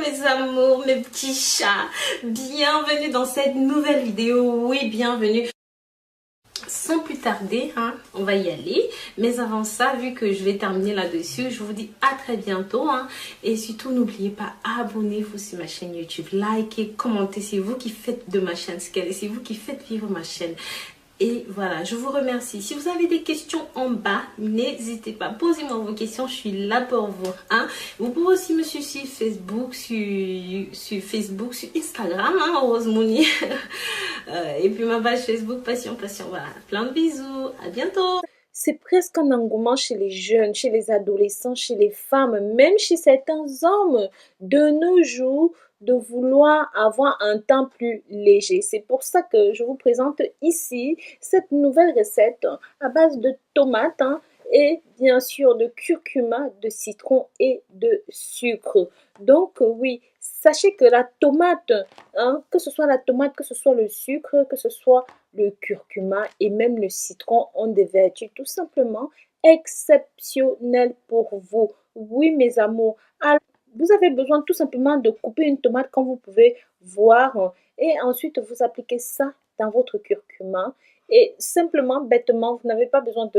mes amours, mes petits chats, bienvenue dans cette nouvelle vidéo, oui bienvenue. Sans plus tarder, on va y aller, mais avant ça, vu que je vais terminer là-dessus, je vous dis à très bientôt, et surtout n'oubliez pas, abonnez-vous sur ma chaîne YouTube, likez, commentez, c'est vous qui faites de ma chaîne ce qu'elle est, c'est vous qui faites vivre ma chaîne. Et voilà, je vous remercie. Si vous avez des questions en bas, n'hésitez pas. Posez-moi vos questions, je suis là pour vous. Vous pouvez aussi me suivre sur Facebook, sur Instagram, Rose Mouni. Et puis ma page Facebook, Passion. Voilà, plein de bisous. À bientôt. C'est presque un engouement chez les jeunes, chez les adolescents, chez les femmes, même chez certains hommes de nos jours de vouloir avoir un temps plus léger. C'est pour ça que je vous présente ici cette nouvelle recette à base de tomates et bien sûr de curcuma, de citron et de sucre. Donc oui, sachez que la tomate, que ce soit la tomate, que ce soit le sucre, que ce soit le curcuma et même le citron ont des vertus tout simplement exceptionnelles pour vous. Oui, mes amours. Alors, vous avez besoin tout simplement de couper une tomate comme vous pouvez voir et ensuite vous appliquez ça dans votre curcuma. Et simplement, bêtement, vous n'avez pas besoin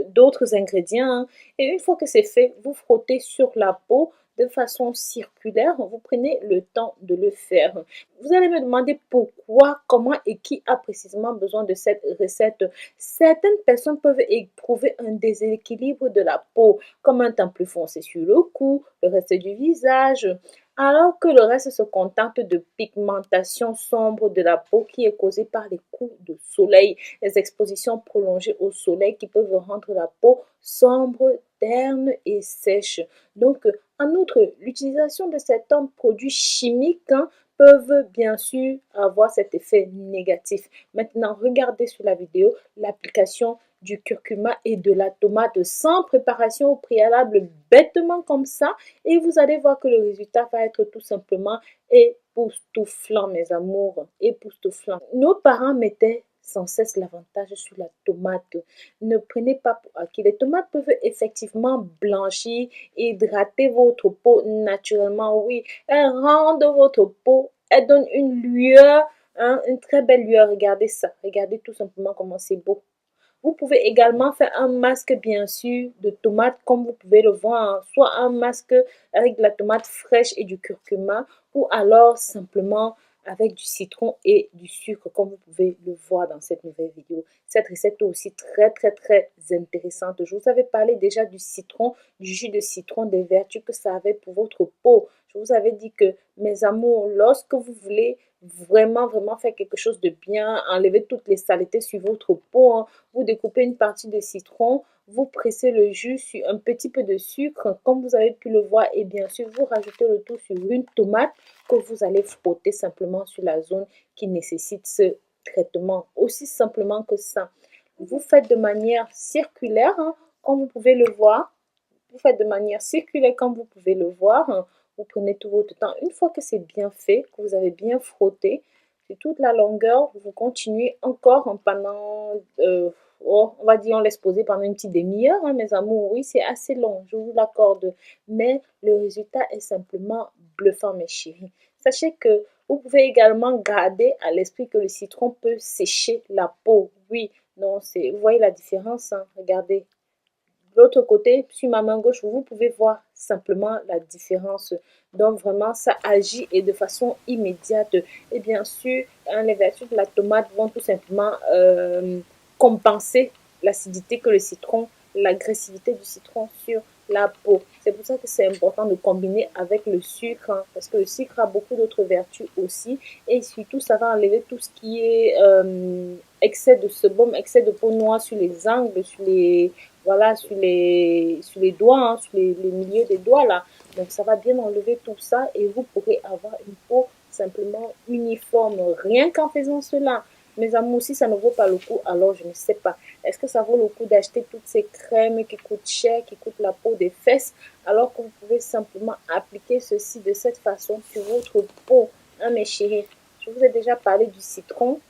d'autres ingrédients. Et une fois que c'est fait, vous frottez sur la peau de façon circulaire. Vous prenez le temps de le faire. Vous allez me demander pourquoi, comment et qui a précisément besoin de cette recette. Certaines personnes peuvent éprouver un déséquilibre de la peau, comme un teint plus foncé sur le cou, le reste du visage, alors que le reste se contente de pigmentation sombre de la peau qui est causée par les coups de soleil, les expositions prolongées au soleil qui peuvent rendre la peau sombre, terne et sèche. Donc, en outre, l'utilisation de certains produits chimiques peuvent bien sûr avoir cet effet négatif. Maintenant, regardez sur la vidéo l'application du curcuma et de la tomate sans préparation au préalable, bêtement comme ça, et vous allez voir que le résultat va être tout simplement époustouflant, mes amours, époustouflant. Nos parents mettaient sans cesse l'avantage sur la tomate. Ne prenez pas pour acquis. Les tomates peuvent effectivement blanchir, hydrater votre peau naturellement. Oui, elles rendent votre peau, elles donnent une lueur, une très belle lueur. Regardez ça. Regardez tout simplement comment c'est beau. Vous pouvez également faire un masque, bien sûr, de tomates, comme vous pouvez le voir, soit un masque avec de la tomate fraîche et du curcuma, ou alors simplement avec du citron et du sucre, comme vous pouvez le voir dans cette nouvelle vidéo. Cette recette est aussi très, très, très intéressante. Je vous avais parlé déjà du citron, du jus de citron, des vertus que ça avait pour votre peau. Je vous avais dit que, mes amours, lorsque vous voulez vraiment, vraiment faire quelque chose de bien, enlever toutes les saletés sur votre peau, vous découpez une partie de citron, vous pressez le jus sur un petit peu de sucre, comme vous avez pu le voir, et bien sûr, vous rajoutez le tout sur une tomate que vous allez frotter simplement sur la zone qui nécessite ce traitement. Aussi simplement que ça. Vous faites de manière circulaire, comme vous pouvez le voir. Vous faites de manière circulaire, comme vous pouvez le voir. Vous prenez tout votre temps. Une fois que c'est bien fait, que vous avez bien frotté, sur toute la longueur, vous continuez encore pendant, on va dire, on laisse poser pendant une petite demi-heure, mes amours. Oui, c'est assez long, je vous l'accorde. Mais le résultat est simplement bluffant, mes chéris. Sachez que vous pouvez également garder à l'esprit que le citron peut sécher la peau. Oui, non, vous voyez la différence, regardez. De l'autre côté, sur ma main gauche, vous pouvez voir simplement la différence. Donc vraiment, ça agit et de façon immédiate. Et bien sûr, les vertus de la tomate vont tout simplement compenser l'acidité que le citron, l'agressivité du citron sur la peau. C'est pour ça que c'est important de combiner avec le sucre, parce que le sucre a beaucoup d'autres vertus aussi. Et surtout, ça va enlever tout ce qui est excès de sebum, excès de peau noire sur les angles, sur les voilà, sur les doigts, sur les milieux des doigts là. Donc ça va bien enlever tout ça et vous pourrez avoir une peau simplement uniforme, rien qu'en faisant cela. Mes amours, si ça ne vaut pas le coup, alors je ne sais pas. Est-ce que ça vaut le coup d'acheter toutes ces crèmes qui coûtent cher, qui coûtent la peau des fesses, alors que vous pouvez simplement appliquer ceci de cette façon sur votre peau, mes chéris? Je vous ai déjà parlé du citron.